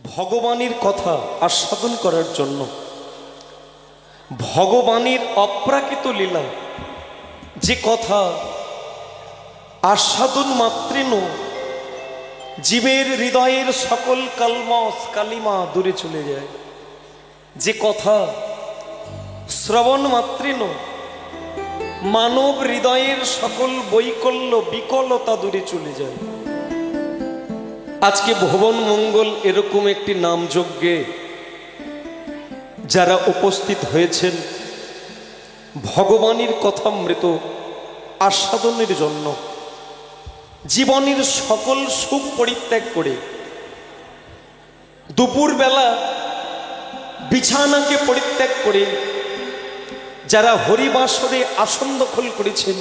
ভগবানের কথা আস্বাদন করার জন্য, ভগবানের অপ্রাকৃত লীলা যে কথা আস্বাদন মাত্রেন জীবের হৃদয়ের সকল কালমস কালিমা দূরে চলে যায়, যে কথা শ্রবণ মাত্রেন মানব হৃদয়ের সকল বৈকল্য বিকলতা দূরে চলে যায়। আজকে ভুবন মঙ্গল এরকম একটি নামযজ্ঞে যারা উপস্থিত হয়েছেন ভগবানের কথামৃত আস্বাদনের জন্য, জীবনের সকল সুখ পরিত্যাগ করে দুপুরবেলা বিছানাকে পরিত্যাগ করে যারা হরিবাসরে আসন দখল করেছেন,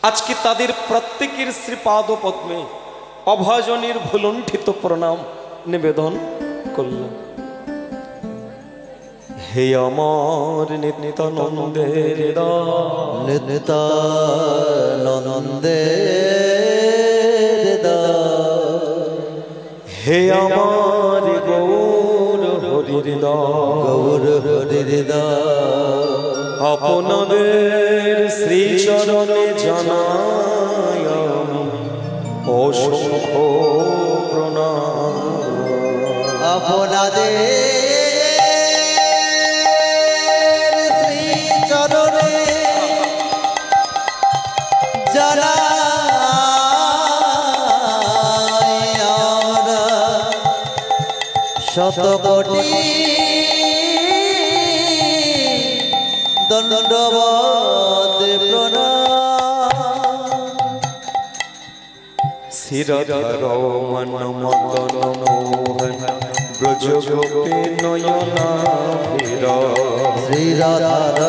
আজকে তাদের প্রত্যেকের শ্রীপাদ পদ্মে অভাজনের ভুলণ্ঠিত প্রণাম নিবেদন করলাম। হে আমার নিত্যানন্দের হে আমার গৌর হরির আপনাদের শ্রী চরণে জানাই অসংখ্য প্রণাম। আপনাদের শ্রী চরণে জানাই আমরা শতকোটি দণ্ডবত প্রণাম। শিরধর মন মদন মোহন ব্রজ গোপী নয়নাভির, শ্রীরাধার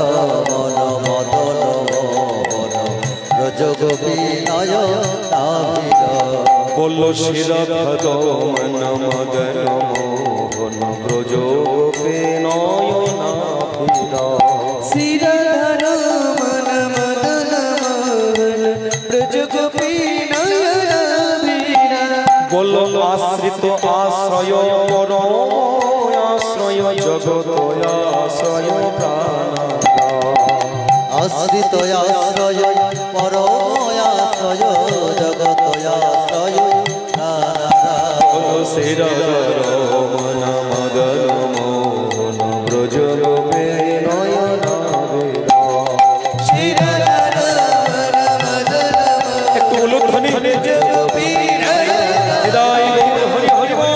মন মদন মোহন ব্রজ গোপী নয়নাভির। বল শিরধর মন মদন মোহন ব্রজ গোপী নয়নাভির, শ্রীরাধার মন মদন মোহন ব্রজ গোপী নয়নাভির। বল আশ্রিত আশ্রয় পরম আশ্রয় জগত আশ্রয় প্রাণ, আশ্রিত আশ্রয় পরম আশ্রয় জগত আশ্রয় বল শিরধর মন মদন মোহন ব্রজ গোপী নয়নাভির। একটু বলুন ধ্বনি হরি হরি বল।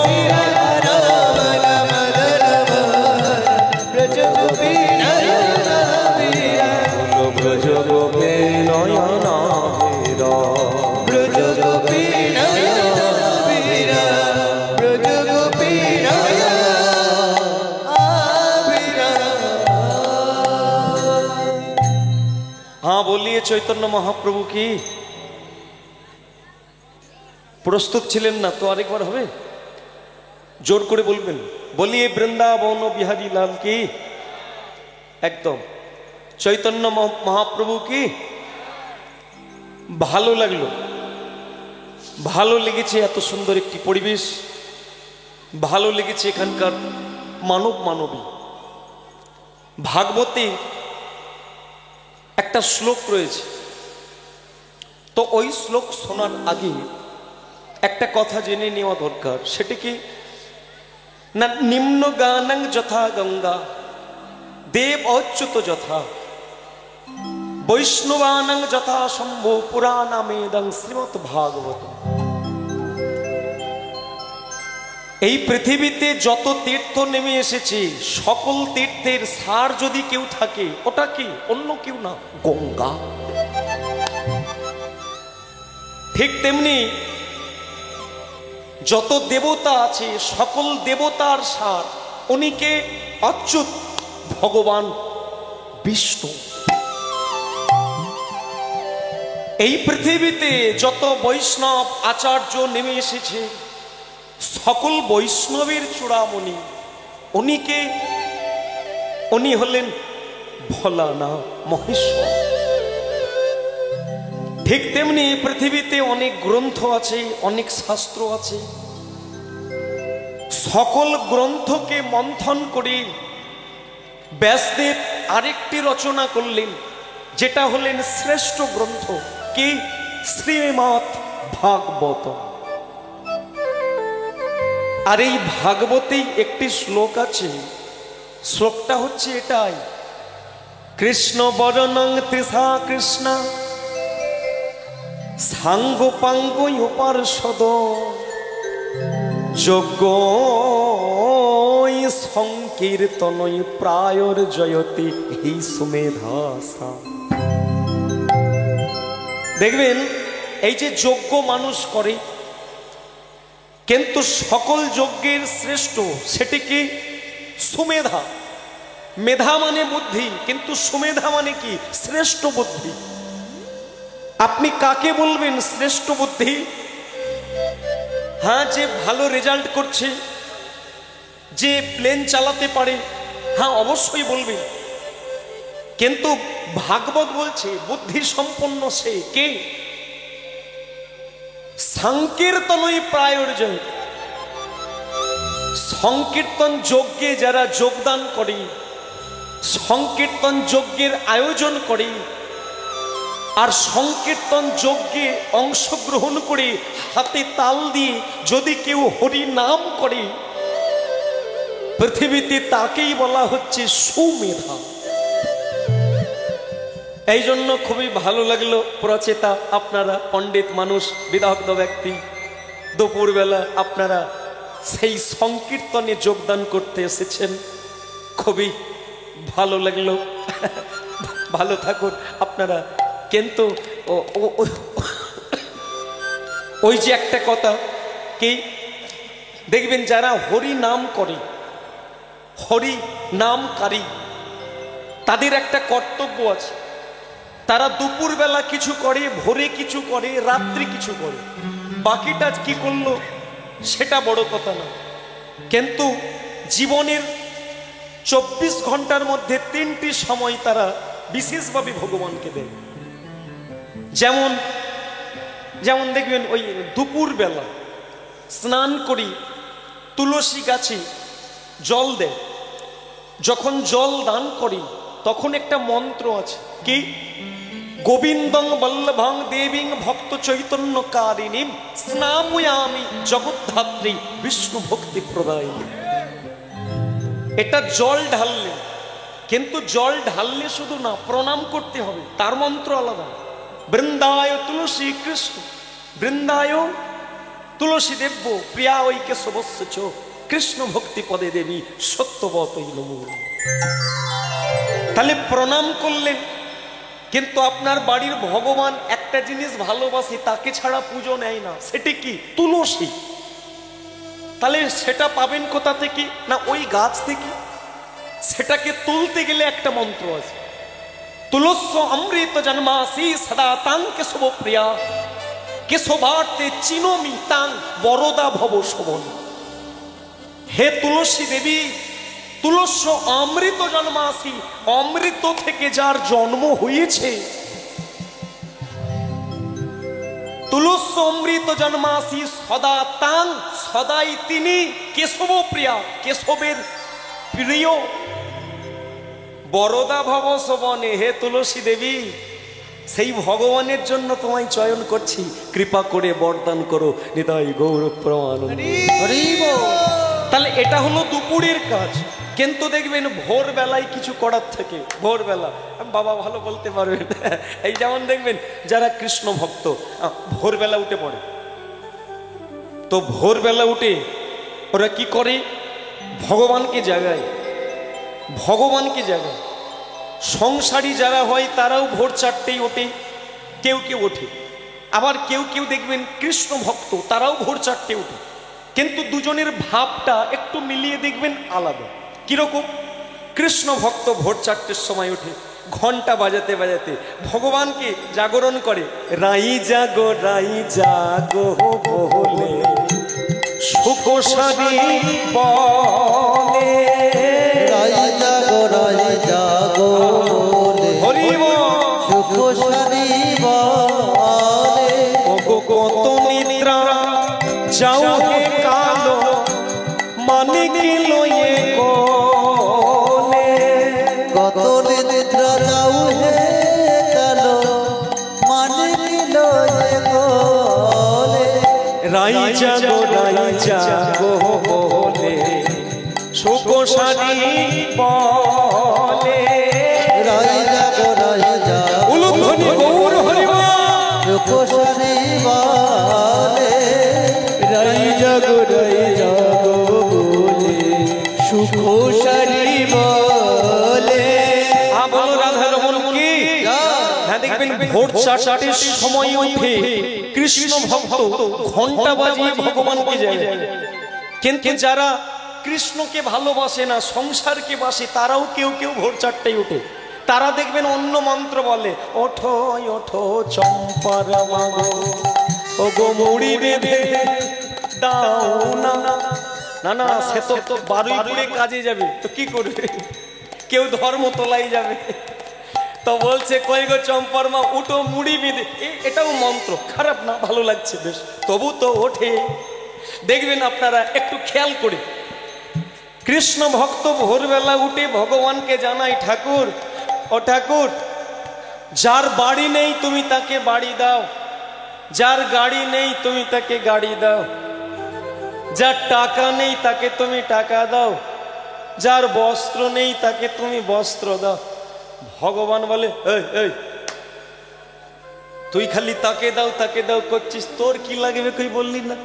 ব্রজ গোপী নয়নাভির, ব্রজ গোপী নয়নাভির, ব্রজ গোপী নয়নাভির। हाँ बोलिए चैतन्य महाप्रभु की। প্রস্তুত ছিলেন না তো আরেকবার হবে, জোর করে বলবেন, বলিয়ে বৃন্দাবন বিহারী লাল কি। একদম চৈতন্য মহাপ্রভু কি। ভালো লাগলো, ভালো লেগেছে এত সুন্দর একটি পরিবেশ, ভালো লেগেছে এখানকার মানব মানবী। ভাগবতে একটা শ্লোক রয়েছে, তো ওই শ্লোক শোনার আগে একটা কথা জেনে নেওয়া দরকার। সেটি কি না, নিম্ন গানং যথা গঙ্গা দেব অচ্যুত যথা বৈষ্ণবানং যথা শম্ভু পুরাণামেদং শ্রীমৎ ভাগবত। এই পৃথিবীতে যত তীর্থ নেমে এসেছে, সকল তীর্থের সার যদি কেউ থাকে, ওটা কি অন্য কেউ না, গঙ্গা। ঠিক তেমনি যত দেবতা আছে, সকল দেবতার সার উনি কে, অচ্যুত ভগবান বিষ্ণু। এই পৃথিবীতে যত বৈষ্ণব আচার্য নেমে এসেছে, সকল বৈষ্ণবের চূড়ামণি উনি কে, উনি হলেন ভোলানাথ মহেশ্বর। ঠিক তেমনি পৃথিবীতে অনেক গ্রন্থ আছে, অনেক শাস্ত্র আছে, সকল গ্রন্থকে মন্থন করে ব্যাসদেব আরেকটি রচনা করলেন, যেটা হলেন শ্রেষ্ঠ গ্রন্থ কি? শ্রীমদ্ ভাগবত। আর এই ভাগবতেই একটি শ্লোক আছে, শ্লোকটা হচ্ছে এটাই, কৃষ্ণ বরণং তৃষা কৃষ্ণ সাঙ্গ পাঙ্গ উপার্ষদ যোগ্য সংকীর্তনই প্রায়র জয়তি হি সুমেধাসা। দেখবেন এই যে যজ্ঞ মানুষ করে, কিন্তু সকল যজ্ঞের শ্রেষ্ঠ সেটি কি? সুমেধা। মেধা মানে বুদ্ধি, কিন্তু সুমেধা মানে কি? শ্রেষ্ঠ বুদ্ধি। আপনি কাকে বলবেন শ্রেষ্ঠ বুদ্ধি? হ্যাঁ, যে ভালো রেজাল্ট করছে, যে প্লেন চালাতে পারে, হ্যাঁ অবশ্যই বলবেন। কিন্তু ভাগবত বলছে বুদ্ধি সম্পন্ন সে কে? সংকীর্তনই প্রায়োর্জয়। সংকীর্তন যজ্ঞে যারা যোগদান করে, সংকীর্তন যজ্ঞের আয়োজন করে, আর সংকীর্তন যজ্ঞে অংশগ্রহণ করে হাতে তাল দিয়ে যদি কেউ হরি নাম করে, পৃথিবীতে তাকেই বলা হচ্ছে সুমেধা। এই জন্য খুবই ভালো লাগলো প্রচেতা আপনারা পণ্ডিত মানুষ, বিদগ্ধ ব্যক্তি, দুপুরবেলা আপনারা সেই সংকীর্তনে যোগদান করতে এসেছেন, খুবই ভালো লাগলো। ভালো থাকুন আপনারা। কিন্তু ওই যে একটা কথা কি, দেখবেন যারা হরি নাম করে, হরি নামকারী, তাদের একটা কর্তব্য আছে। তারা দুপুরবেলা কিছু করে, ভোরে কিছু করে, রাত্রি কিছু করে, বাকিটা কি করলো সেটা বড় কথা না। কিন্তু জীবনের 24 ঘন্টার মধ্যে 3টি সময় তারা বিশেষভাবে ভগবানকে দেয়। যেমন দেখবেন ওই দুপুরবেলা স্নান করি, তুলসী গাছে জল দেয়। যখন জল দান করি তখন একটা মন্ত্র আছে কি? গোবিন্দং বল্লভং দেবীং ভক্ত চৈতন্য কারিণীম স্নাময়ামি জগদ্ধাত্রী বিষ্ণু ভক্তি প্রদায়িনী। এটা জল ঢাললে, কিন্তু জল ঢাললে শুধু না, প্রণাম করতে হবে, তার মন্ত্র আলাদা। বৃন্দায় তুলসী কৃষ্ণ, বৃন্দায় তুলসী দেব্য প্রিয়া ঐক্য সবস্য কৃষ্ণ ভক্তি পদে দেবী সত্যবতই নমো। তাহলে প্রণাম করলেন, কিন্তু আপনার বাড়ির ভগবান একটা জিনিস ভালোবাসে, তাকে ছাড়া পুজো নেয় না, সেটি কি? তুলসী। তাহলে সেটা পাবেন কোথা থেকে? না ওই গাছ থেকে। সেটাকে তুলতে গেলে একটা মন্ত্র আছে, তুলস্য অমৃত জন্মাসি সদা তাং কেশব প্রিয়া কেশবার্তে চিনোমি তাং বরদা ভব শোভন। হে তুলসী দেবী, তুলস্য অমৃত জন্মাসি, অমৃত থেকে যার জন্ম হয়েছে, তুলস্য অমৃত জন্মাসি সদা তাং, সদাই তিনি, কেশব প্রিয়া, কেশবের প্রিয়, বরদা ভব শোভনে। হে তুলসী দেবী, সেই ভগবানের জন্য তোমায় চয়ন করছি, কৃপা করে বরদান করো, হৃদয় গৌরব প্রমাণ। তাহলে এটা হলো দুপুরের কাজ। কিন্তু দেখবেন ভোরবেলায় কিছু করার থেকে, ভোরবেলা বাবা ভালো বলতে পারবেন, এই যেমন দেখবেন যারা কৃষ্ণ ভক্ত ভোরবেলা উঠে পড়ে, তো ভোরবেলা উঠে ওরা কি করে? ভগবানকে জাগায়, ভগবানকে জাগায়। সংসারী যারা হয় তারাও ভোর 4টেই ওঠে, কেউ কেউ ওঠে। আবার কেউ কেউ দেখবেন কৃষ্ণ ভক্ত, তারাও ভোর 4টে ওঠে। কিন্তু দুজনের ভাবটা একটু মিলিয়ে দেখবেন আলাদা। কিরকম? কৃষ্ণ ভক্ত ভোর 4টের সময় ওঠে, ঘন্টা বাজাতে বাজাতে ভগবানকে জাগরণ করে, রাই জাগো বলে সুখ সারি বলে, রাই জাগো হরি সুখ সারি বলে, কত নিদ্রা যাও হে কালো মানিক লয়ে কোলে কত নিদ্রা যাও হে কালো মানিক লয়ে কোলে রাইজা গো বলে সুকোষারি বলে রাইজা উলুধ্বনি গৌর হরিমা সুকোষারি বলে রাইজা গো বলে সুখোশারি বলে। বলো রাধা রমন কি? হ্যাঁ দেখবেন ভোর 4টার সময় উঠে কৃষ্ণ ভক্ত ঘন্টা বাজিয়ে ভগবানকে যায়। কিন্তু যারা কৃষ্ণকে ভালোবাসে না, সংসারকে বাসে, তারাও কেউ কেউ ভোর 4টায় উঠে। তারা দেখবেন অন্য মন্ত্র বলে, ওঠো ওঠো চম্পার মাগো ও গো মুড়ি বেঁধে দাও না। না না, সে তো বারুইপুরে কাজে যাবে, তো কি করবে? কেউ ধর্ম তোলাই যাবে, তো বলছে কই গো চম্পার মা উঠো মুড়ি বেঁধে। এটাও মন্ত্র, খারাপ না, ভালো লাগছে বেশ, তবু তো ওঠে। দেখবেন আপনারা একটু খেয়াল করে, কৃষ্ণ ভক্ত ভোরবেলা উঠে ভগবানকে জানাই, ঠাকুর ও ঠাকুর, যার বাড়ি নেই তুমি তাকে বাড়ি দাও, যার গাড়ি নেই তুমি তাকে গাড়ি দাও, যার টাকা নেই তাকে তুমি টাকা দাও, যার বস্ত্র নেই তাকে তুমি বস্ত্র দাও। ভগবান বলে, এই এই তুই খালি তাকে দাও করছিস, তোর কি লাগবে কই বললি না?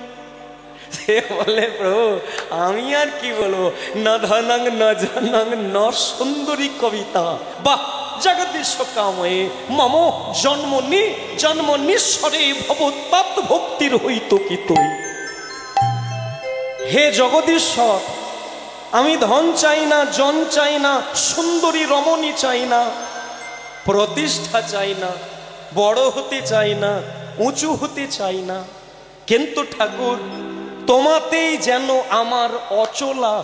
সে বলে, প্রভু আমি আর কি বলবো, না ধনাং না জানাং ন সুন্দরী কবিতা বাহ জগদীশ কাময়ে মম জন্ম নিঃস্বরে ভবৎপাত ভক্তির হইত কি তুই। হে জগদীশ্বর, আমি ধন চাই না, জন চাই না, সুন্দরী রমণী চাই না, প্রতিষ্ঠা চাই না, বড় হতে চাই না, উঁচু হতে চাই না, কিন্তু ঠাকুর তোমাতেই যেন আমার অচলা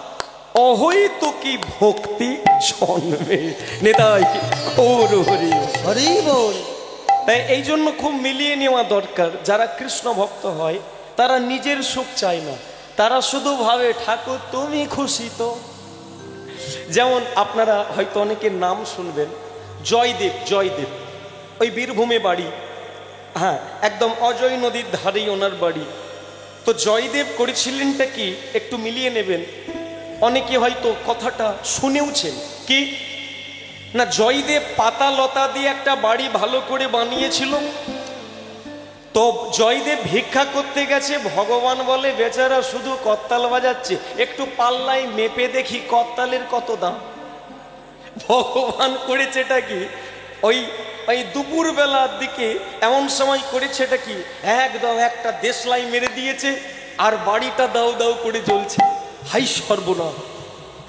অহৈতুকী ভক্তি জন্মে। নেতাই গৌর হরি হরি বল। তাই এই জন্য খুব মিলিয়ে নেওয়া দরকার। যারা কৃষ্ণ ভক্ত হয় তারা নিজের সুখ চায় না, তারা শুধু ভাবে ঠাকুর তুমি খুশি তো। যেমন আপনারা হয়তো অনেকের নাম শুনবেন, জয়দেব ওই বীরভূমে বাড়ি, হ্যাঁ একদম অজয় নদীর ধারেই ওনার বাড়ি। তো জয়দেব করেছিলেনটা কি একটু মিলিয়ে নেবেন, অনেকে হয়তো কথাটা শুনেওছেন কি না, জয়দেব পাতা লতা দিয়ে একটা বাড়ি ভালো করে বানিয়েছিল। তো জয়দেব ভিক্ষা করতে গেছে, ভগবান বলে বেচারা শুধু করতাল বাজাচ্ছে, একটু পাল্লায় মেপে দেখি করতালের কত দাম। ভগবান করেছেটা কি, ওই দুপুর বেলার দিকে এমন সময় করেছেটা কি, একদম একটা দেশলাই মেরে দিয়েছে আর বাড়িটা দাউ দাউ করে জ্বলছে। হাই সর্বনাশ,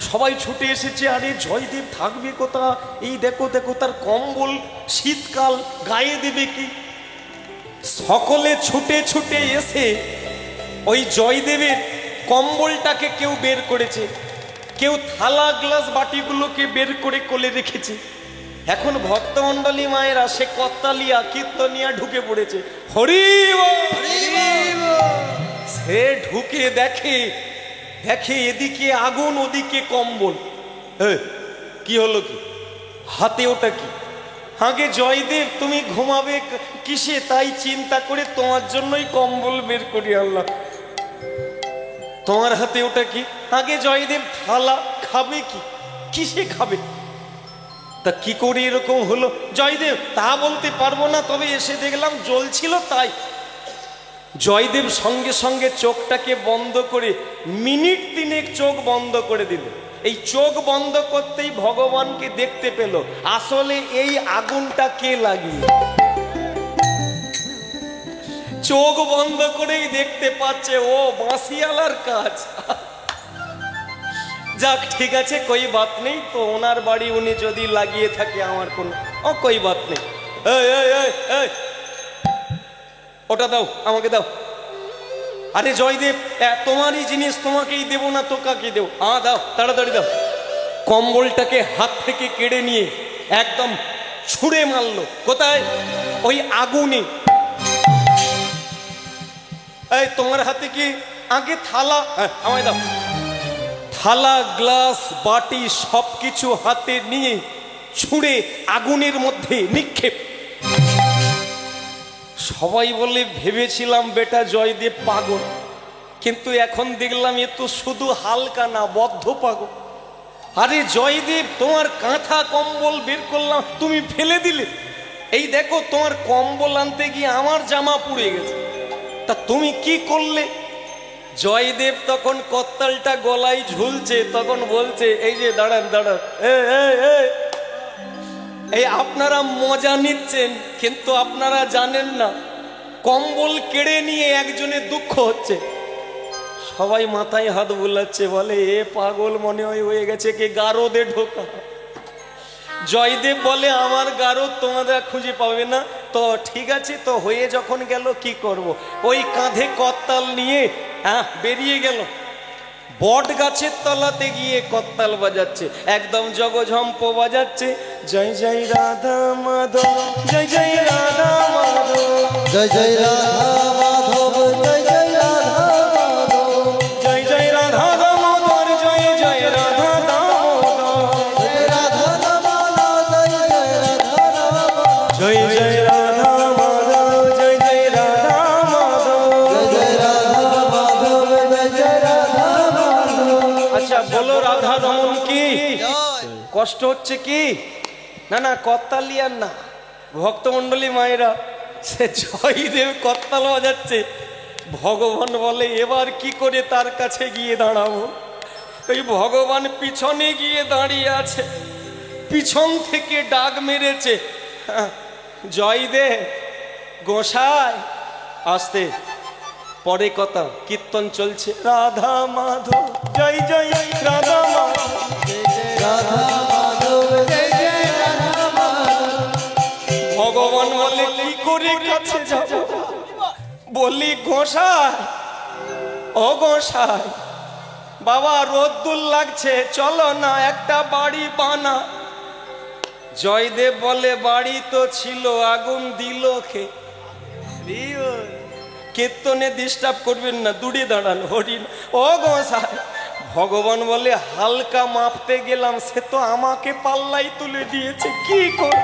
সবাই ছুটে এসেছে, আরে জয়দেব থাকবে কোথা, এই দেখো তার কম্বল শীতকাল গায়ে দেবে কি। সকলে ছুটে ছুটে এসে ওই জয়দেবের কম্বলটাকে কেউ বের করেছে, কেউ থালা গ্লাস বাটিগুলোকে বের করে কোলে রেখেছে। এখন ভক্তমণ্ডলী মায়েরা সে কত্তালিয়া কীর্তনিয়া ঢুকে পড়েছে, হরি সে ঢুকে দেখে এদিকে আগুন ওদিকে কম্বল। কি হলো কি, হাতে ওটা কি? আগে জয়দেব তুমি ঘুমাবে কিসে, তাই চিন্তা করে তোমার জন্যই কম্বল বের করি আল্লাহ। তোমার হাতে ওটা কি? আগে জয়দেব থালা, খাবে কি, কিসে খাবে? তা কি করে এরকম হলো জয়দেব তা বলতে পারবো না, তবে এসে দেখলাম জ্বলছিল তাই। জয়দেব সঙ্গে সঙ্গে চোখটাকে বন্ধ করে মিনিট 3 চোখ বন্ধ করে দিল। এই চোখ বন্ধ করতেই ভগবানকে দেখতে পেল। আসলে এই আগুনটা কে লাগিয়ে, চোখ বন্ধ করেই দেখতে পাচ্ছে ও বাঁশিয়ালার কাজ। যাক ঠিক আছে, কই বাত নেই, তো ওনার বাড়ি উনি যদি লাগিয়ে থাকে আমার কোনো কই বাত নেই। ওটা দাও, আমাকে দাও। আরে জয়দেব তোমারই জিনিস, তোমাকেই দেবো না তো কাকে দেবো? দাও, তাড়াতাড়ি দাও। কম্বলটাকে হাত থেকে কেড়ে নিয়ে একদম ছুঁড়ে মারলো। কোথায়? ওই আগুনে। তোমার হাতে কি? আগে থালা, আমায় দাও। থালা গ্লাস বাটি সবকিছু হাতে নিয়ে ছুঁড়ে আগুনের মধ্যে নিক্ষেপ। সবাই বলে ভেবেছিলাম বেটা জয়দেব পাগল, কিন্তু এখন দেখলাম এ তো শুধু হালকা না, বদ্ধ পাগল। আরে জয়দেব, তোমার কাঁথা কম্বল বের করলাম, তুমি ফেলে দিলে। এই দেখো, তোমার কম্বল আনতে গিয়ে আমার জামা পুড়ে গেছে, তা তুমি কি করলে? জয়দেব তখন কত্তালটা গলায় ঝুলছে, তখন বলছে, এই যে দাঁড়ান দাঁড়ান, এই আপনারা মজা নিচ্ছেন, কিন্তু আপনারা জানেন না কম্বল কেড়ে নিয়ে একজনের দুঃখ হচ্ছে। সবাই মাথায় হাত বুলাচ্ছে, বলে এ পাগল মনে হয়ে গেছে, কে গারদে ঢোকা। জয়দেব বলে, আমার গারদ তোমরা খুঁজে পাবে না, তো ঠিক আছে, তো হয়ে যখন গেল কি করব। ওই কাঁধে কত্তাল নিয়ে বেরিয়ে গেল, বট গাছের তলাতে গিয়ে কত্তাল বাজাচ্ছে, একদম জগঝম্প বাজাচ্ছে, জয় জয় রাধা মাধব, জয় জয় রাধা মাধব, জয় জয় রাধা মাধব, জয় জয় রাধা মাধব, জয় জয় রাধা দামোদর, জয় জয় রাধা দামোদর, জয় রাধা রমনা, জয় জয় রাধা রমনা, জয় জয় রাধা মাধব, জয় জয় রাধা মাধব, জয় জয় রাধা মাধব, জয় জয় রাধা মাধব। আচ্ছা বলো, রাধা রমন কি জয়। কষ্ট হচ্ছে কি? না না, কত্তালিয়ার না, ভক্তমণ্ডলী মায়েরা, সে জয়দেব কত্তাল বাজাচ্ছে। ভগবান বলে, এবার কি করে তার কাছে গিয়ে দাঁড়াবো? ওই ভগবান পিছনে গিয়ে দাঁড়িয়ে আছে, পিছন থেকে ডাক মেরেছে, জয়দেব গোসাই আসতে। পরে কথা, কীর্তন চলছে, রাধা মাধব, জয় জয় রাধা মাধব, রাধা মাধব, জয় জয় রাধা মাধব। ভগবান বলে, কি করে কাছে যাব? বলি, গোসাই, ও গোসাই বাবা, রোদ্দুর লাগছে, চলো না একটা বাড়ি বানা। জয়দেব বলে, বাড়ি তো ছিল, আগুন দিল কে? কীর্তনে ডিস্টার্ব করবেন না, দূরে দাঁড়ান, হরিণ। ও গোসাই, ভগবান বলে, হালকা মাপতে গেলাম, সে তো আমাকে পাল্লাই তুলে দিয়েছে, কি কর?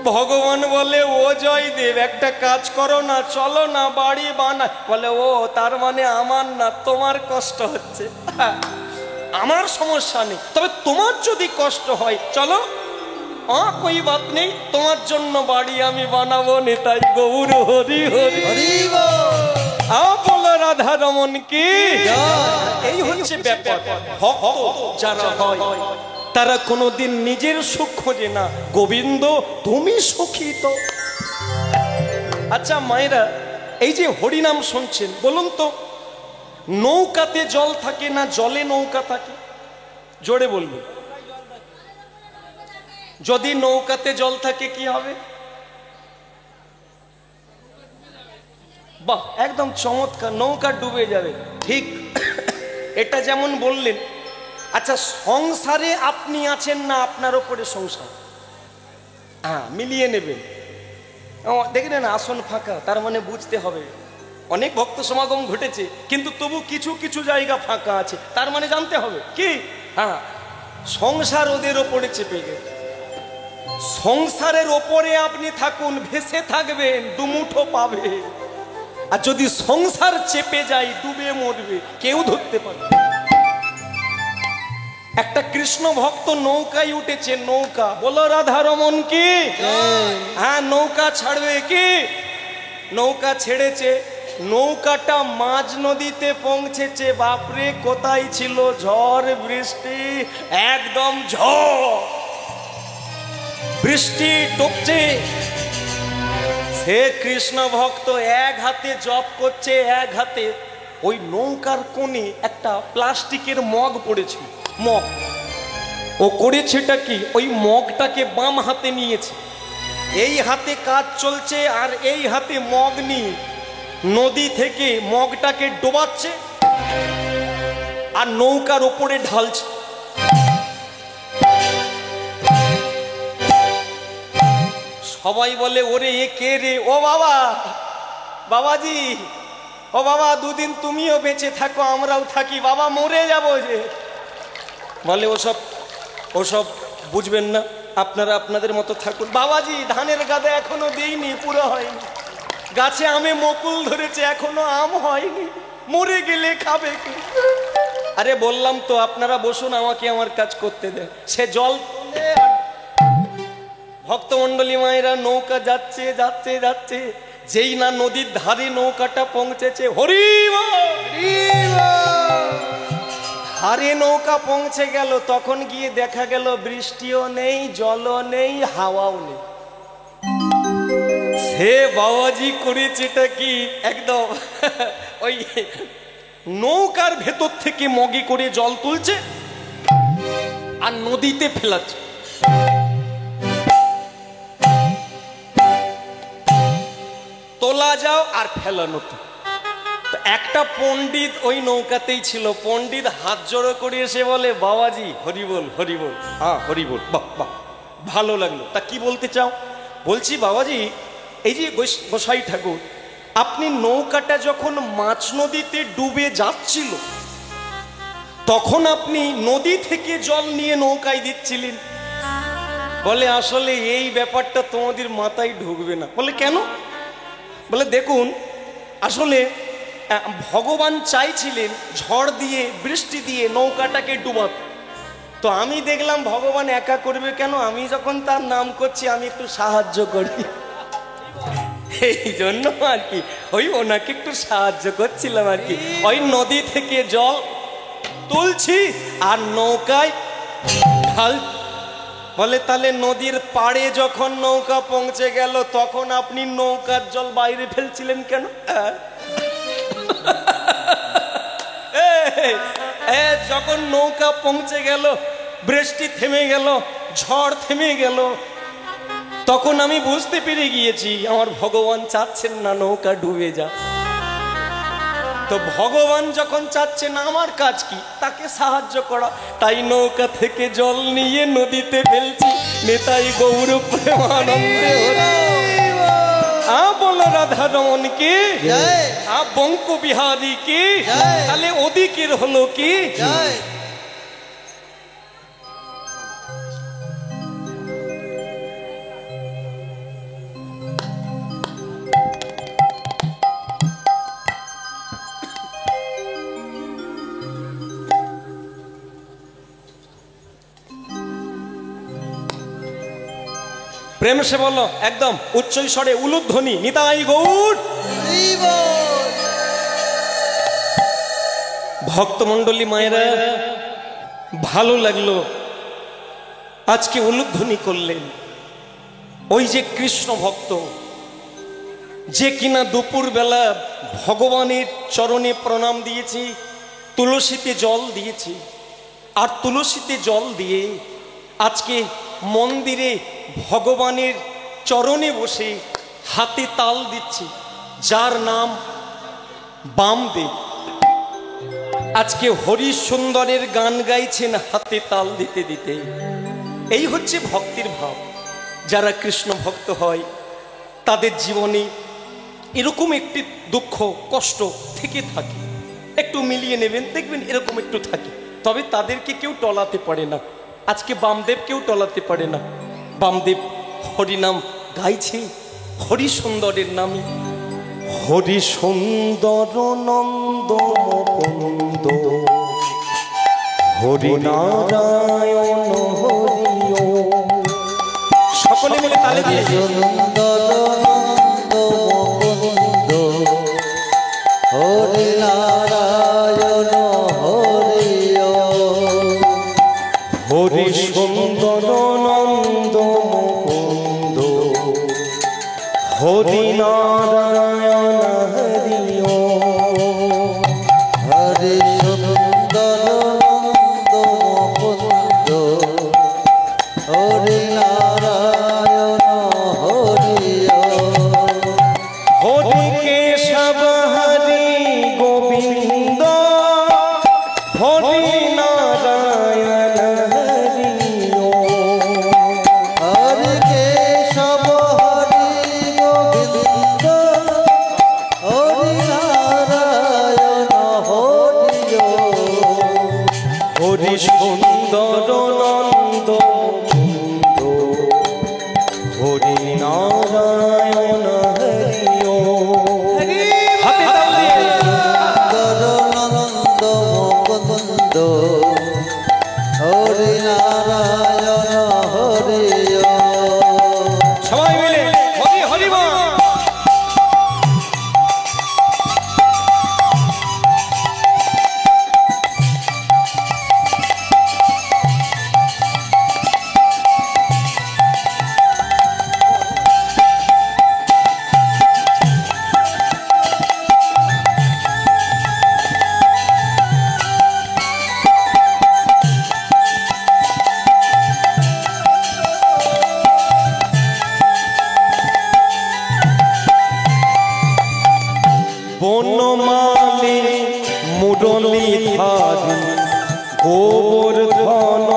ভগবান বলে, ও জয়দেব, একটা কাজ করো না, চলো না বাড়ি বানা। বলে, ও তার মানে আমার না, তোমার কষ্ট হচ্ছে। আমার সমস্যা নেই, তবে তোমার যদি কষ্ট হয় চলো, কই বাত নেই, তোমার জন্য বাড়ি আমি বানাবো। নেতাই গৌর হরি হরি, হরি বল। বলো রাধা রমন কি। এই হচ্ছে ব্যাপার, ভক্ত যারা হয় তারা কোনোদিন নিজের সুখ খোঁজে না, গোবিন্দ তুমি সুখী তো। আচ্ছা মায়েরা, এই যে হরিনাম শুনছেন, বলুন তো, নৌকাতে জল থাকে না জলে নৌকা থাকে? জোরে বলবেন। যদি নৌকাতে জল থাকে কি হবে? বাহ, একদম চমৎকার, নৌকা ডুবে যাবে। ঠিক এটা যেমন বললেন। আচ্ছা, সংসারে আপনি আছেন না, আপনার ওপরে সংসার, মিলিয়ে নেবেন। দেখলেন আসন ফাঁকা, তার মানে বুঝতে হবে অনেক ভক্ত সমাগম ঘটেছে, কিন্তু তবু কিছু কিছু জায়গা ফাঁকা আছে, তার মানে জানতে হবে কি, সংসার ওদের ওপরে চেপে গেছে। সংসারের ওপরে আপনি থাকুন, ভেসে থাকবেন, দুমুঠো পাবে। আর যদি সংসার চেপে যায়, ডুবে মরবে, কেউ ধরতে পারবে। একটা কৃষ্ণ ভক্ত নৌকায় উঠেছে, নৌকা, বলো রাধা রমন কি। নৌকা ছাড়বে কি? নৌকা ছেড়েছে, নৌকাটা মাঝ নদীতে পৌঁছেছে। বাপরে, কোথায় ছিল ঝড় বৃষ্টি, একদম ঝড় বৃষ্টি টপছে। সে কৃষ্ণ ভক্ত এক হাতে জপ করছে, এক হাতে ওই নৌকার কোণে একটা প্লাস্টিকের মগ পড়েছে, মগ। ও করেছেটা কি, ওই মগটাকে বাম হাতে নিয়েছে, এই হাতে কাজ চলছে, আর এই হাতে মগ নিয়ে নদী থেকে মগটাকে ডোবাচ্ছে আর নৌকার ওপরে ঢালছে। সবাই বলে, ওরে এ কে রে? ও বাবা, বাবাজি, ও বাবা দুদিন তুমিও বেঁচে থাকো আমরাও থাকি, বাবা মরে যাব যে। বলে ওসব ওসব বুঝবেন না, আপনারা আপনাদের মতো থাকুন। বাবাজি ধানের গাদা এখনো দেইনি, পুরো হয়নি, গাছে আমে মুকুল ধরেছে এখনো আম হয়নি, মরে গেলে খাবে কি? আরে বললাম তো আপনারা বসুন, আমাকে আমার কাজ করতে দেন। সে জল তোলে আর ভক্তমণ্ডলী মায়েরা নৌকা যাচ্ছে যাচ্ছে যাচ্ছে, যেই না নদীর ধারে নৌকাটা পৌঁছেছে, হরি ধারে নৌকা পৌঁছে গেল, তখন গিয়ে দেখা গেল বৃষ্টিও নেই, জলও নেই, হাওয়াও নেই। সে বাবাজি করেছেটা কি, একদম ওই নৌকার ভেতর থেকে মগে করে জল তুলছে আর নদীতে ফেলাচ্ছে। তোলা যাও আর ফেলানো তো। একটা পণ্ডিত ওই নৌকাতেই ছিল, পণ্ডিত হাত জড়ো করে এসে বলে, বাবাজি হরি বল হরি বল। হ্যাঁ হরি বল, বাহ বাহ, ভালো লাগলো। তা কি বলতে চাও? বলছি বাবাজি, এই যে গোসাই ঠাকুর, আপনি নৌকাটা যখন মাছ নদীতে ডুবে যাচ্ছিল তখন আপনি নদী থেকে জল নিয়ে নৌকায় দিচ্ছিলেন। বলে আসলে এই ব্যাপারটা তোমাদের মাথায় ঢুকবে না। বলে কেন? বলে দেখুন, আসলে ভগবান চাইছিলেন ঝড় দিয়ে বৃষ্টি দিয়ে নৌকাটাকে ডুবাতে, তো আমি দেখলাম ভগবান একা করবে কেন, আমি যখন তার নাম করছি আমি একটু সাহায্য করি, এই জন্য আর কি ওই ওনাকে একটু সাহায্য করছিলাম আর কি। ওই নদী থেকে জল তুলছি আর নৌকায় ঢাল। বলে তাহলে নদীর পাড়ে যখন নৌকা পৌঁছে গেল তখন আপনি নৌকার জল বাইরে ফেলছিলেন কেন? যখন নৌকা পৌঁছে গেল, বৃষ্টি থেমে গেল, ঝড় থেমে গেল, তখন আমি বুঝতে পেরে গিয়েছি আমার ভগবান চাচ্ছেন না নৌকা ডুবে যা। তো ভগবান যখন চাচ্ছে না, আমার কাজ কি তাকে সাহায্য করা, তাই নৌকা থেকে জল নিয়ে নদীতে ফেলছি। নেতাই গৌর প্রেমানন্দে বলো রাধা রমন কি, বঙ্ক বিহারী কি, তাহলে ওদিকের হলো কি? প্রেম সে বলো একদম উচ্চ স্বরে উলুধ্বনি, নিতাই গৌর। ভক্তমণ্ডলী মায়েরা, ভালো লাগলো আজকে উলুধ্বনি করলেন। ওই যে কৃষ্ণ ভক্ত, যে কিনা দুপুর বেলা ভগবানের চরণে প্রণাম দিয়েছি, তুলসীতে জল দিয়েছি, আর তুলসীতে জল দিয়ে আজকে মন্দিরে ভগবানের চরণে বসে হাতে তাল দিচ্ছি, যার নাম বামদেব। আজকে হরি সুন্দরের গান গাইছেন হাতে তাল দিতে দিতে। এই হচ্ছে ভক্তির ভাব। যারা কৃষ্ণ ভক্ত হয় তাদের জীবনে এরকম একটি দুঃখ কষ্ট থেকে থাকে, একটু মিলিয়ে নেবেন, দেখবেন এরকম একটু থাকে, তবে তাদেরকে কেউ টলাতে পারে না। আজকে বামদেব কেউ টলাতে পারে না। বামদেব হরিনাম গাইছে, হরি সুন্দরের নামে। হরি সুন্দর নন্দ মুকুন্দ, হরি নারায়ণ হরিও। সকলে মিলে তালে দিয়ে সুন্দর নন্দ মুকুন্দ, হরি নারায়ণ হরিও। হরি সুন্দর নন্দ মুকুন্দ, হরি নারায়ণ হরিও। হরি সুন্দর নন্দ মুকুন্দ, হরি নারায়ণ হরিও। হরি কেশব হরি গোবিন্দ, হরি নারায়ণ হরিও। হরি কেশব হরি গোবিন্দ, হরি নারায়ণ হরি সুন্দর নন্দ মুকুন্দ হরি নারায়ণ হরি ওম। হাতে তাল দিয়ে নন্দ মুকুন্দ হরি নারায়ণ হরি ওম। সবাই মিলে হরি হরি বল। বনমালী মুরলী ধারী গোবর্ধন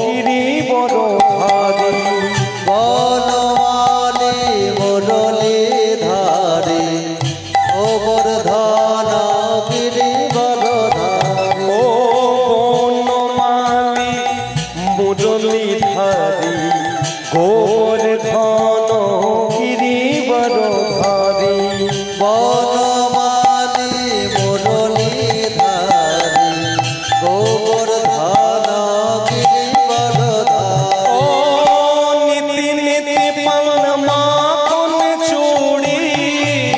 গিরিবর ধারী বনমালী মুরলী ধারী গোবর্ধন গিরিবরধারী। ও বনমালী মুরলী ধারী গোবর্ধন গিরিবর ধারী বনমালী মুরলী ধারী গোবর্ধন গিরিবরধারী। ও নীতি নীতি পাল মাখন চুড়ি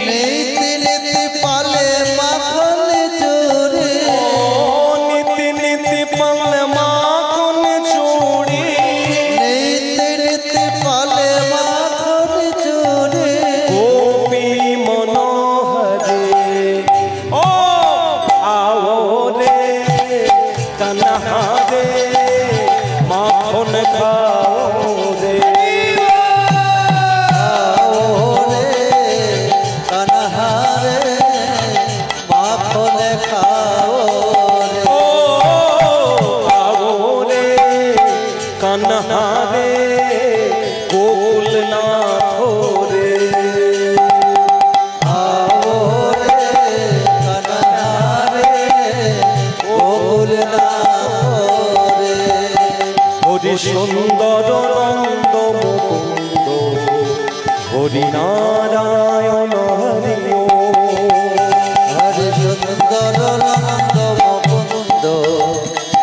নীতি নীতি পালে মাখন চুরি। ও নীতি নীতি পাল মাখন চুড়ি নীতি নীতি পালে মাখন চুরি। গোপী মনোহরে ও আও রে কানহারে মাখন খাও রে আও রে কানহারে মাখন খাও রে। ও আও রে কানহারে গোকুলনাথ রে আও রে কানহারে গোকুলনাথ রে। হরি সুন্দর নন্দ মুকুন্দ হরি নারায়ণ হরি ওম। হরি সুন্দর নন্দ মুকুন্দ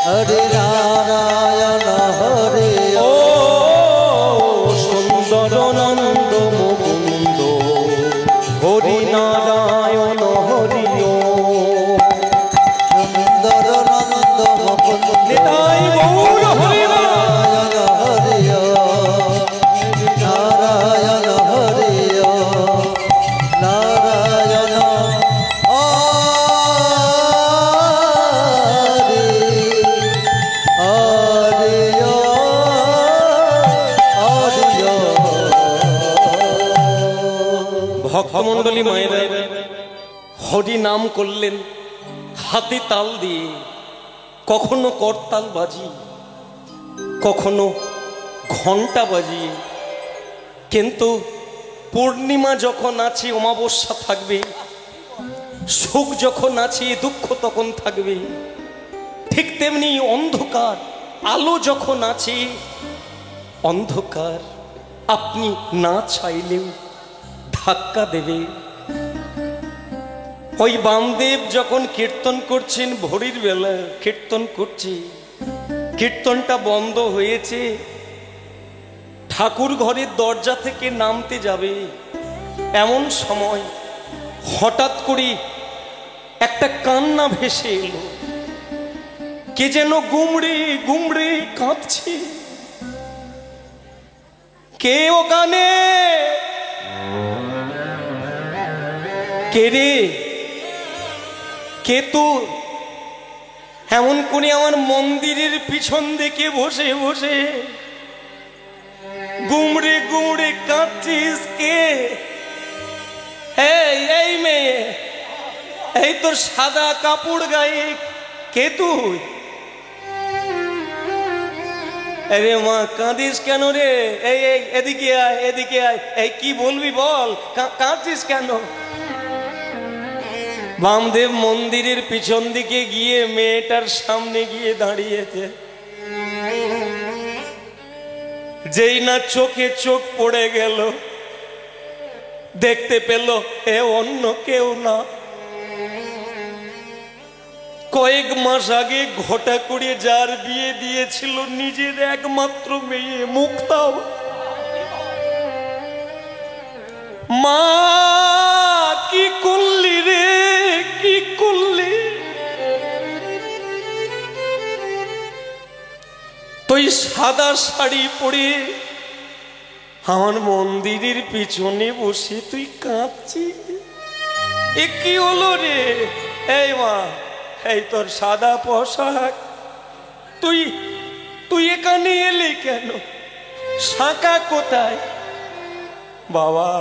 হরি নারায়ণ হরি ও ওম। সুন্দর নন্দ মুকুন্দ হরি নারায়ণ হরি ওম। সুন্দর নন্দ মুকুন্দ নিতাই গৌর হরি বল। নারায়ণ হরি ওম। নারায়ণ হরি ওম। নারায়ণ হরি হরি হরি। ভক্তমণ্ডলী মায়েরা হরি নাম করলেন হাতে তাল দিয়ে, কখনো করতাল বাজি, কখনো ঘন্টা বাজিয়ে। কিন্তু পূর্ণিমা যখন আছে অমাবস্যা থাকবে, সুখ যখন আছে দুঃখ তখন থাকবে, ঠিক তেমনি অন্ধকার আলো যখন আছে অন্ধকার আপনি না চাইলেও ধাক্কা দেবে। ওই বামদেব যখন কীর্তন করছেন, ভোরের বেলা কীর্তন করছে, কীর্তনটা বন্ধ হয়েছে, ঠাকুর ঘরের দরজা থেকে নামতে যাবে, এমন সময় হঠাৎ করে একটা কান্না ভেসে এলো। কে যেন গুমড়ে গুমড়ে কাঁদছে। কে ওখানে? কে রে? কে তুই? এমন করে আমার মন্দিরের পিছন দিকে বসে বসে গুমড়ে গুমড়ে কাঁদছিস কে? এই মেয়ে, এই তোর সাদা কাপড় গায়ে, কে তুই? আরে মা কাঁদিস কেন রে? এই এদিকে আয়, এদিকে আয়। এই কি বলবি বল, কাঁদছিস কেন? বামদেব মন্দিরের পিছন দিকে গিয়ে মেয়েটার সামনে গিয়ে দাঁড়িয়েছে। যেই না চোখে চোখ পড়ে গেল, দেখতে পেল এ অন্য কেউ না, কয়েক মাস আগে ঘটা করে যার বিয়ে দিয়েছিল নিজের একমাত্র মেয়ে মুক্তাও। মা কি করলি রে, কি করলি? তুই সাদা শাড়ি পরে আমার মন্দিরের পিছনে বসে তুই কাঁদছিস, এ কি হলো রে? এই মা, এই তোর সাদা পোশাক, তুই তুই এখানে এলি কেন? শাঁখা কোথায়? বাবা,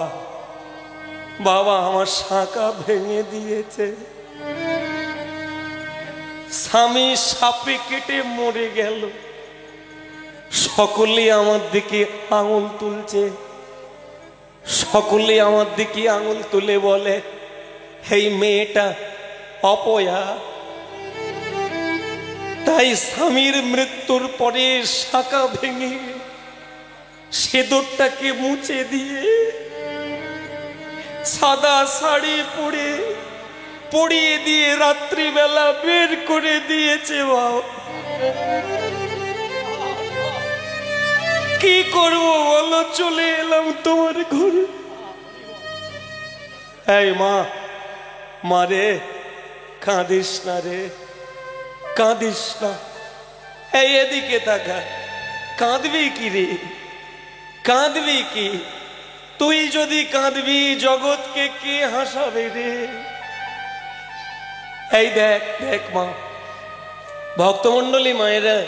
বাবা আমার শাঁখা ভেঙে দিয়েছে, স্বামী সাপে কেটে মরে গেল। সকলে আমার দিকে আঙুল তুলছে, সকলে আমার দিকে আঙুল তুলে বলে এই মেয়েটা অপয়া। তাই স্বামীর মৃত্যুর পরে শাঁখা ভেঙে সেদরটাকে মুছে দিয়ে সাদা শাড়ি পরে পরিয়ে দিয়ে রাত্রিবেলা বের করে দিয়েছে। বাবা কি করবো বলো, চলে এলাম তোমার ঘরে। এই মা, মারে কাঁদিস না রে, কাঁদিস না। এই এদিকে তাকা, কাঁদবি কি রে, কাঁদবি কি? তুই যদি কাঁদবি জগৎকে কে হাসাবে রে? এই দেখ দেখ মা, ভক্তমণ্ডলী মায়েরা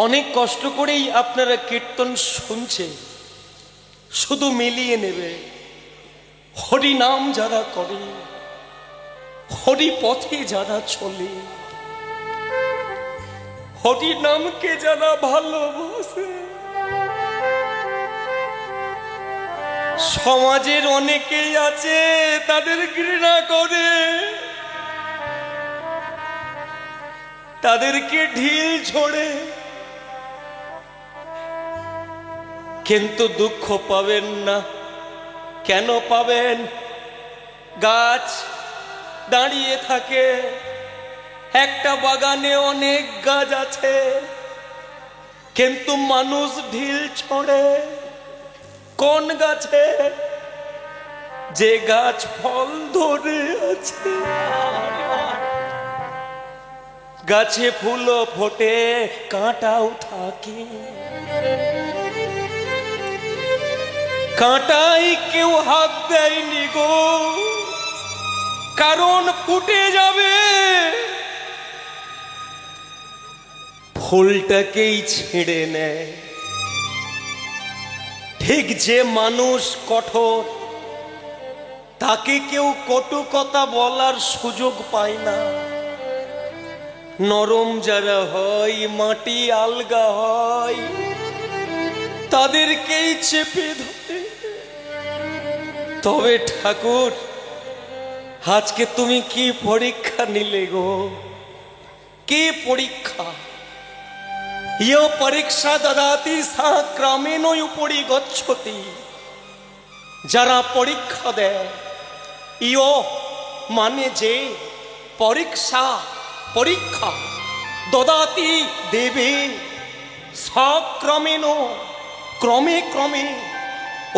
অনেক কষ্ট করেই আপনারা কীর্তন শুনছে, শুধু মিলিয়ে নেবে। হরি নাম যারা করে, হরি পথে যারা চলে, হরি নামকে যারা ভালোবাসে, সমাজের অনেকেই আছে তাদের ঘৃণা করে, তাদেরকে ঢিল ছোড়ে, কিন্তু দুঃখ পাবেন না। কেন পাবেন? গাছ দাঁড়িয়ে থাকে, একটা বাগানে অনেক গাছ আছে, কিন্তু মানুষ ঢিল ছোড়ে কোন গাছে? যে গাছ ফল ধরে আছে, গাছে ফুলও ফোটে, কাঁটাও থাকে, কাঁটাই কেউ হাত দেয়নি গো, কারণ ফুটে যাবে। ফুলটাকেই ছেড়ে নেয়। ঠিক যে মানুষ কঠোর, তাকে কেউ কটু কথা বলার সুযোগ পায় না। নরম যারা হয়, মাটি আলগা হয়, তাদেরকেই চেপে ধরে। তবে ঠাকুর, আজকে তুমি কি পরীক্ষা নিলে গো? কি পরীক্ষা? ইয় পরীক্ষা দদাতি সা ক্রমেণ উপরি গচ্ছতি। যারা পরীক্ষা দেয়, ইয় মানে যে, পরীক্ষা পরীক্ষা দদাতি দেবে, সক্রমেণ ক্রমে ক্রমে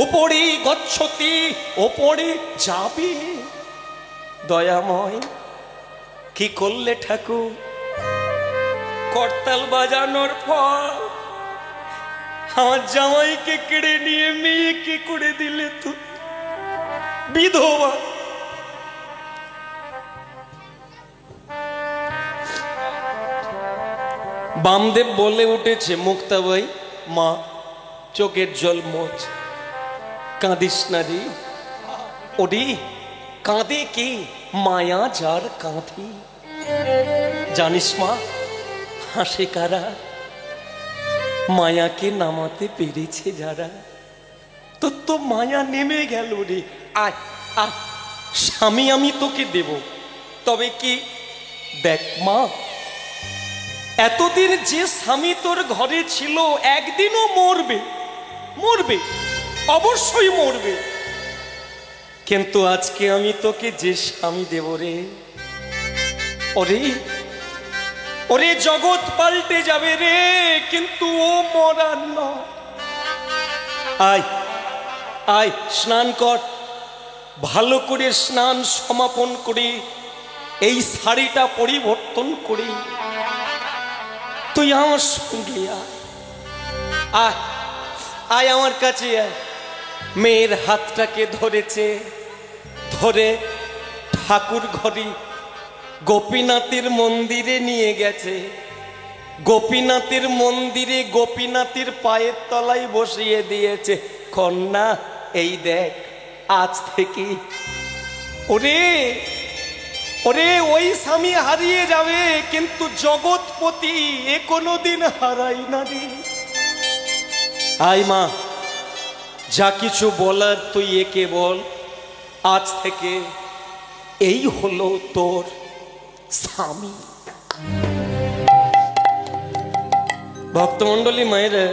উপরি গচ্ছতি, ওপরে যাবে। দয়াময়, কি করলে ঠাকুর? করতাল বাজানোর ফল আমার জামাইকে কেড়ে নিয়ে মেয়েকে করে দিলে তো বিধবা। বামদেব বলে উঠেছে, মুক্তাবাই মা চোখের জল মোছ, কাঁদিস না রে। ওরে কাঁদে কে? মায়া যার কাঁধে। জানিস মা, হাসে কারা? মায়াকে নামাতে পেরেছে যারা। তোর তো মায়া নেমে গেল রে। আয় আয়, স্বামী আমি তোকে দেব, তবে কি দেখ মা, এতদিন যে স্বামী তোর ঘরে ছিল একদিনও মরবে, মরবে, অবশ্যই মরবে, কিন্তু আজকে আমি তোকে যে স্বামী দেব রে, ওরে ওরে জগৎ পাল্টে যাবে রে, কিন্তু ও মরার নয়। আয় আয়, স্নান কর, ভালো করে স্নান সমাপন করে এই শাড়িটা পরিবর্তন করে তুই আমার সঙ্গে আয়, আয় আমার কাছে আয়। মেয়ের হাতটাকে ধরেছে, ধরে ঠাকুর ঘরে গোপীনাথের মন্দিরে নিয়ে গেছে। গোপীনাথের মন্দিরে গোপীনাথের পায়ের তলায় বসিয়ে দিয়েছে। কন্যা এই দেখ, আজ থেকে ওরে ওরে ওই স্বামী হারিয়ে যাবে, কিন্তু জগৎপতি এ কোনোদিন হারাই না রে। আয় মা, যা কিছু বলার তুই একে বল, আজ থেকে এই হলো তোর স্বামী। ভক্তমণ্ডলী মায়েরা,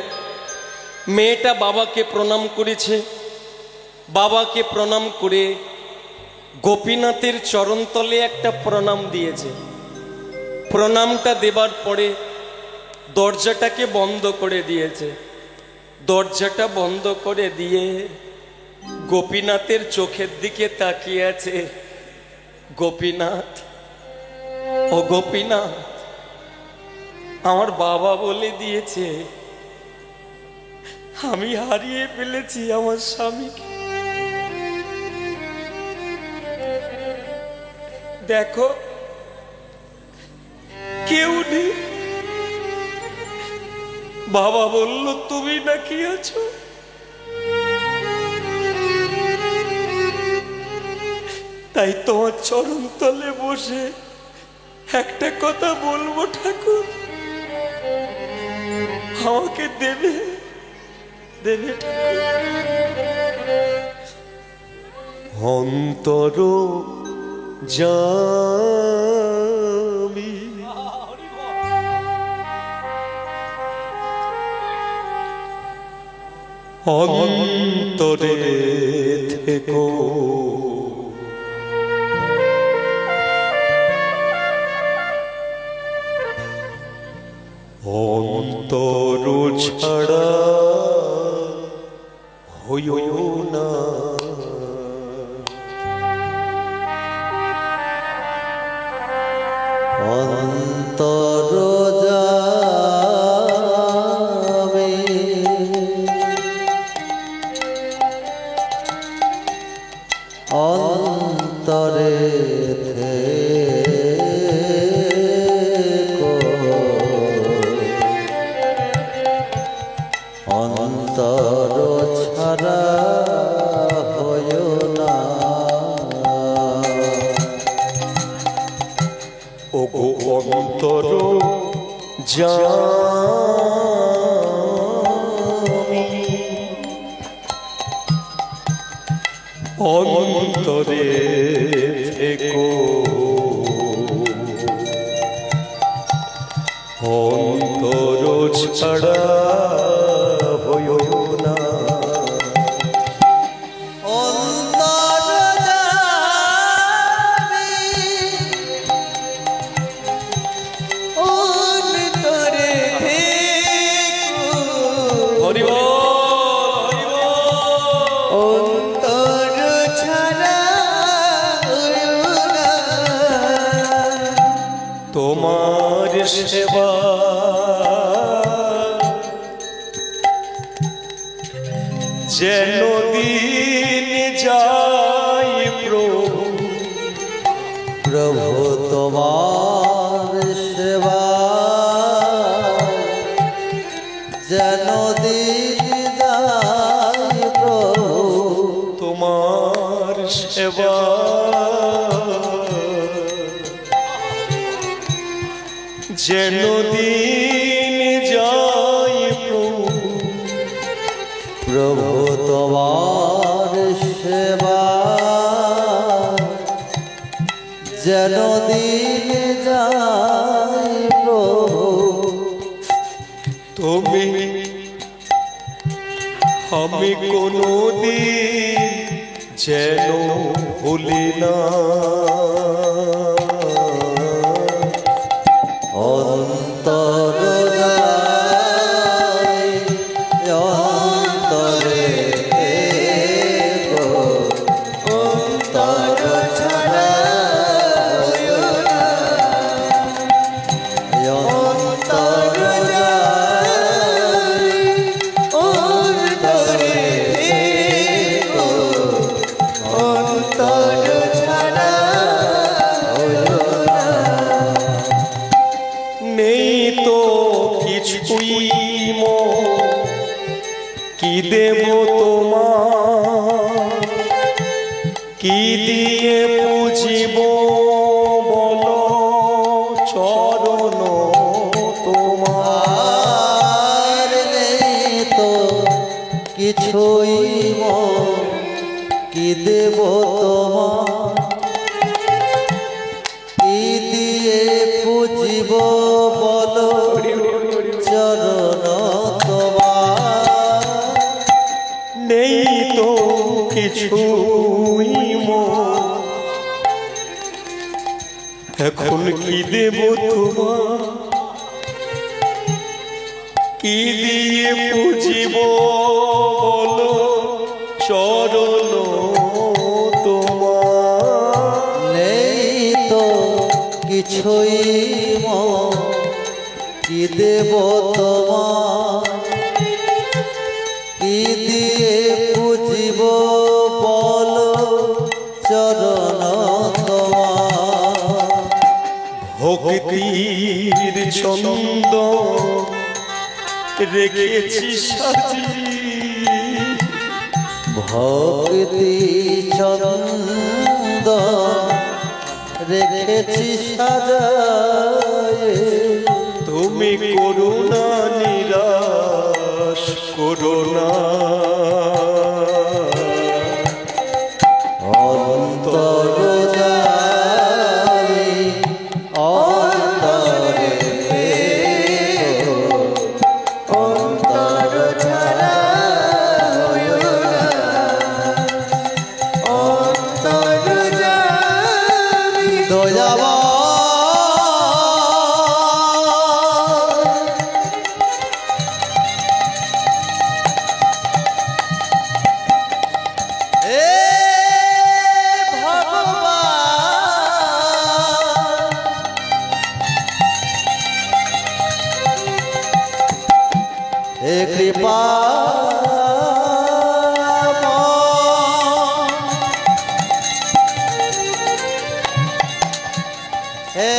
মেয়েটা বাবাকে প্রণাম করেছে, বাবাকে প্রণাম করে গোপীনাথের চরণতলে একটা প্রণাম দিয়েছে। প্রণামটা দেবার পরে দরজাটাকে বন্ধ করে দিয়েছে। দরজাটা বন্ধ করে দিয়ে গোপীনাথের চোখের দিকে তাকিয়ে আছে। গোপীনাথ, ও গোপীনাথ, আমার বাবা বলে দিয়েছে আমি হারিয়ে ফেলেছি আমার স্বামীকে। দেখো কেউ নেই। বাবা বলল তুমি নাকি আছো, তাই তোমার চরণ তলে বসে একটা কথা বলবো ঠাকুর, আমাকে দেবে, দেবে অন্তর জামি অন্তরে থেকো, অন্তর ছাড়া হইও না। অন্তর যাবে অন্তরে থেকো, অন্তর ছাড়া হইও না। ওগো অন্তর জামি অন্তরে থেকো, অন্তর ছাড়া হইও না। অন্তর যাবে অন্তরে থেকো, হরি বল, অন্তর ছাড়া হইও না। তোমার সেবা যেন দিন যায় প্রভু, প্রভু তোমার সেবা যেন দিন যায় প্রভু, তোমার সেবা যেন দিন যায় প্রভু, প্রভু তোমার সেবা আমি কোনোদিন যেন ভুলি না অন্তর যায় অন্তরে গো, অন্তর ছাড়া হইও না। অন্তর যায় অন্তরে গো, অন্তর ছাড়া হইও না। নেই তো কিছুই কি দেব তোমার, কি দিয়ে পুজিব বলো চরণ তোমার। আর নেই তো কিছুই কি দেব তোমার, কি দিয়ে পুজিব বলো চরণ তোমার। নেই তো কিছুই এখন কি দেব তোমার, কি দিয়ে পুজিব বলো চরণ তোমার। নেই তো কিছুই কি দেব তোমার, কি দিয়ে পুজিব বলো চরণ তোমার। ভক্তির ছন্দ রেখেছি সাজি, ভক্তি ছন্দ রেখেছি সাজায়ে। তুমি করুণা নিরাশ করুণা, অন্তর যায় অন্তরে গো, অন্তর ছাড়া হইও না। অন্তর যায় দয়াবা हे कृपा हे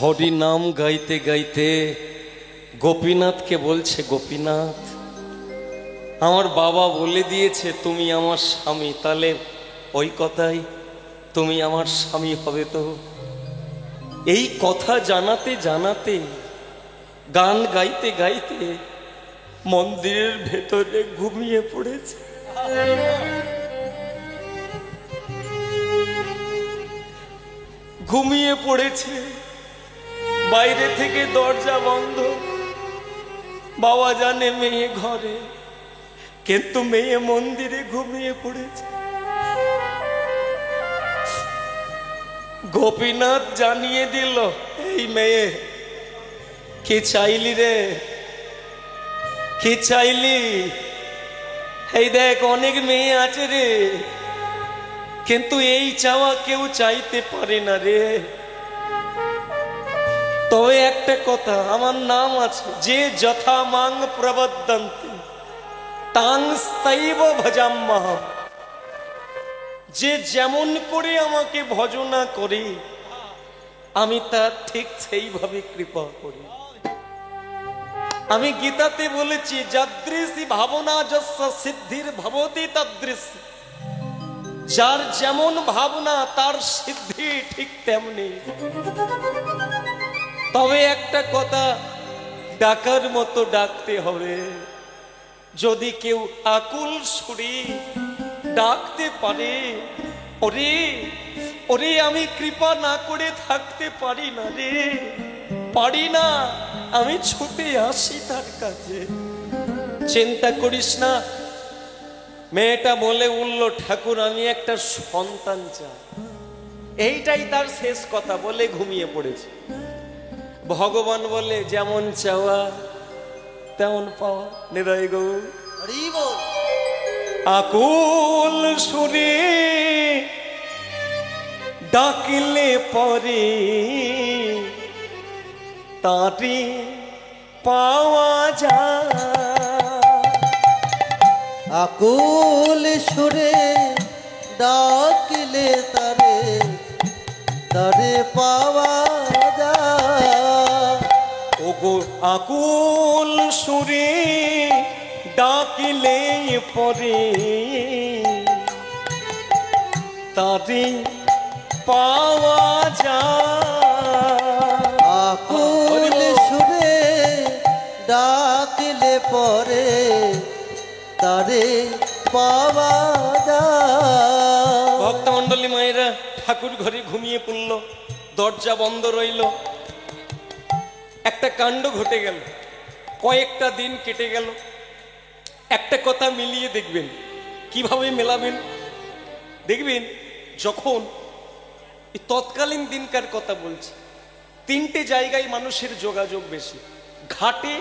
হরি নাম গাইতে গাইতে গোপীনাথকে বলছে, গোপীনাথ আমার বাবা বলে দিয়েছে তুমি আমার স্বামী, তাহলে ওই কথাই তুমি আমার স্বামী হবে তো। এই কথা জানাতে জানাতে গান গাইতে গাইতে মন্দিরের ভেতরে ঘুমিয়ে পড়েছে। ঘুমিয়ে পড়েছে, বাইরে থেকে দরজা বন্ধ। বাবা জানে মেয়ে ঘরে, কিন্তু মেয়ে মন্দিরে ঘুমিয়ে পড়েছে। গোপীনাথ জানিয়ে দিল, এই মেয়ে কি চাইলি রে, কি চাইলি? এই দেখ অনেক মেয়ে আছে রে, কিন্তু এই চাওয়া কেউ চাইতে পারে না রে। তবে একটা কথা, আমার নাম আছে, যে যথা মাং প্রবদন্তি তাং স্তৈব ভজাম্যহম। যে যেমন করে আমাকে ভজনা করে আমি তার ঠিক সেইভাবে কৃপা করি। আমি গীতাতে বলেছি যাদৃশী ভাবনা যস্য সিদ্ধির ভবতি তাদৃশী, যার যেমন ভাবনা তার সিদ্ধি ঠিক তেমনি। তবে একটা কথা, ডাকার মতো ডাকতে হবে। যদি কেউ আকুল সুরে ডাকতে পারে, ওরে ওরে আমি কৃপা না করে থাকতে পারি না রে, পারি না, আমি ছুটে আসি তার কাছে। চিন্তা করিস না। মেয়েটা বলে উঠল, ঠাকুর আমি একটা সন্তান চাই। এইটাই তার শেষ কথা বলে ঘুমিয়ে পড়েছে। ভগবান বলে যেমন চাওয়া তেমন পাওয়া। নিরয় গৌ হরি বল। আকুল সুরে ডাকিলে পরে তারে পাওয়া যায়। আকুল সুরে ডাকিলে তারে তারে পাওয়া যায়। ওগো আকুল সুরে ডাকিলে পরে তারে পাওয়া যায়। আকুল সুরে ডাকিলে পরে তারে পাওয়া যায়। ভক্তমণ্ডলী মায়েরা, ঠাকুর ঘরে ঘুমিয়ে পড়ল, দরজা বন্ধ রইল। একটা কাণ্ড ঘটে গেল, কয়েকটা দিন কেটে গেল। একটা কথা মিলিয়ে দেখবেন, কিভাবে মেলাবেন দেখবেন। যখন তৎকালীন দিনকার কথা বলছি, তিনটে জায়গায় মানুষের যোগাযোগ বেশি। ঘাটে